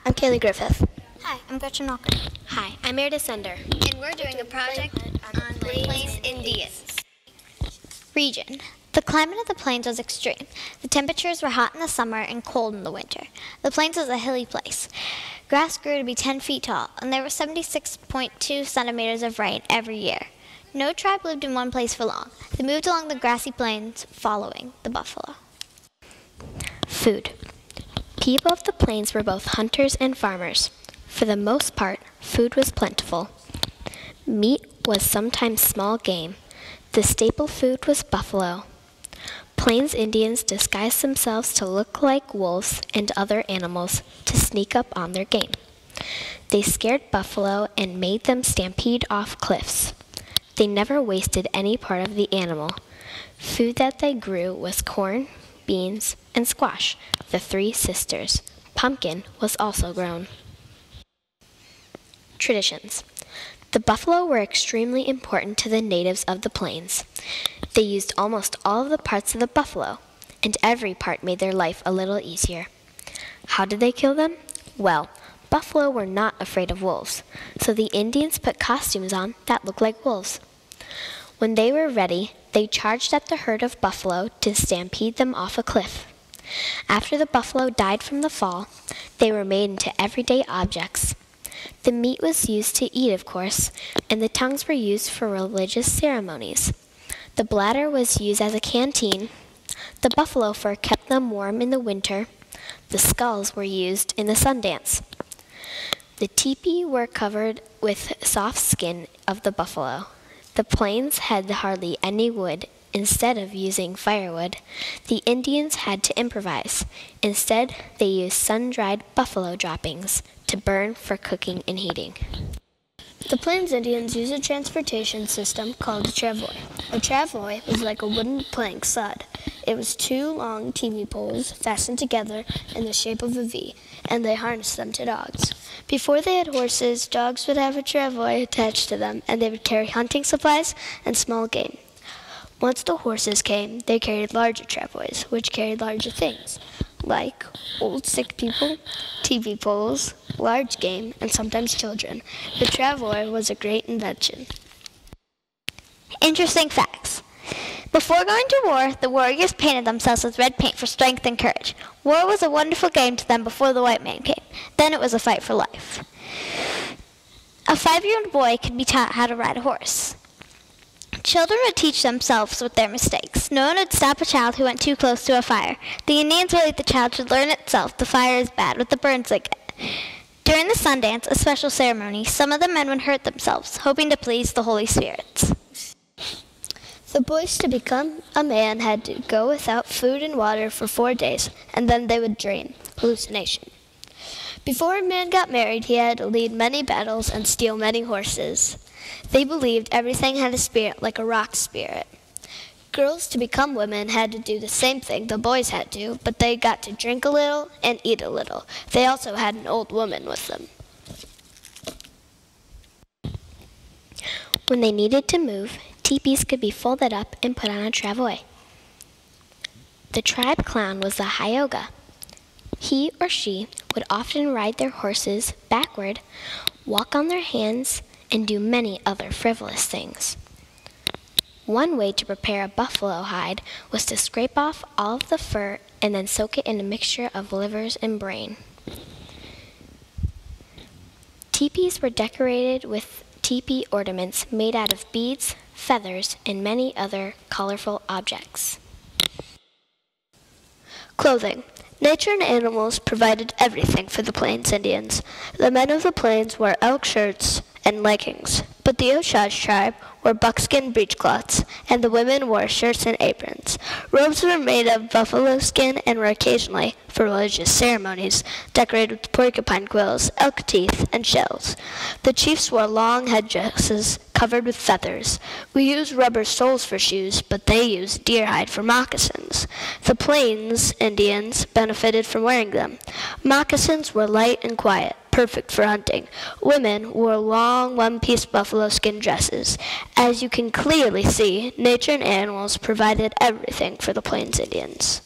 I'm Kaylee Griffith. Hi, I'm Gretchen Walker. Hi, I'm Meredith Sender. And we're doing a project on plainsindians. Region. The climate of the plains was extreme. The temperatures were hot in the summer and cold in the winter. The plains was a hilly place. Grass grew to be 10 feet tall, and there were 76.2 centimeters of rain every year. No tribe lived in one place for long. They moved along the grassy plains following the buffalo. Food. People of the plains were both hunters and farmers. For the most part, food was plentiful. Meat was sometimes small game. The staple food was buffalo. Plains Indians disguised themselves to look like wolves and other animals to sneak up on their game. They scared buffalo and made them stampede off cliffs. They never wasted any part of the animal. Food that they grew was corn, beans, and squash, the three sisters. Pumpkin was also grown. Traditions. The buffalo were extremely important to the natives of the plains. They used almost all of the parts of the buffalo, and every part made their life a little easier. How did they kill them? Well, buffalo were not afraid of wolves, so the Indians put costumes on that looked like wolves. When they were ready, they charged at the herd of buffalo to stampede them off a cliff. After the buffalo died from the fall, they were made into everyday objects. The meat was used to eat, of course, and the tongues were used for religious ceremonies. The bladder was used as a canteen. The buffalo fur kept them warm in the winter. The skulls were used in the sun dance. The teepee were covered with soft skin of the buffalo. The plains had hardly any wood. Instead of using firewood, the Indians had to improvise. Instead, they used sun-dried buffalo droppings to burn for cooking and heating. The Plains Indians used a transportation system called a travois. A travois was like a wooden plank sod. It was two long TV poles fastened together in the shape of a V, and they harnessed them to dogs. Before they had horses, dogs would have a travois attached to them, and they would carry hunting supplies and small game. Once the horses came, they carried larger travois, which carried larger things, like old sick people, TV poles, large game, and sometimes children. The travois was a great invention. Interesting facts. Before going to war, the warriors painted themselves with red paint for strength and courage. War was a wonderful game to them before the white man came. Then it was a fight for life. A 5-year-old boy could be taught how to ride a horse. Children would teach themselves with their mistakes. No one would stop a child who went too close to a fire. The Indians believed the child should learn itself. The fire is bad with the burns they get. During the sun dance, a special ceremony, some of the men would hurt themselves, hoping to please the holy spirits. The boys to become a man had to go without food and water for 4 days, and then they would dream, hallucination. Before a man got married, he had to lead many battles and steal many horses. They believed everything had a spirit, like a rock spirit. Girls to become women had to do the same thing the boys had to, but they got to drink a little and eat a little. They also had an old woman with them. When they needed to move, teepees could be folded up and put on a travois. The tribe clown was the Hyoga. He or she would often ride their horses backward, walk on their hands, and do many other frivolous things. One way to prepare a buffalo hide was to scrape off all of the fur and then soak it in a mixture of livers and brain. Teepees were decorated with teepee ornaments made out of beads, feathers, and many other colorful objects. Clothing. Nature and animals provided everything for the Plains Indians. The men of the plains wore elk shirts and leggings, but the Osage tribe wore buckskin breechcloths, and the women wore shirts and aprons. Robes were made of buffalo skin and were occasionally, for religious ceremonies, decorated with porcupine quills, elk teeth, and shells. The chiefs wore long headdresses covered with feathers. We use rubber soles for shoes, but they used deer hide for moccasins. The Plains Indians benefited from wearing them. Moccasins were light and quiet, perfect for hunting. Women wore long one-piece buffalo skin dresses. As you can clearly see, nature and animals provided everything for the Plains Indians.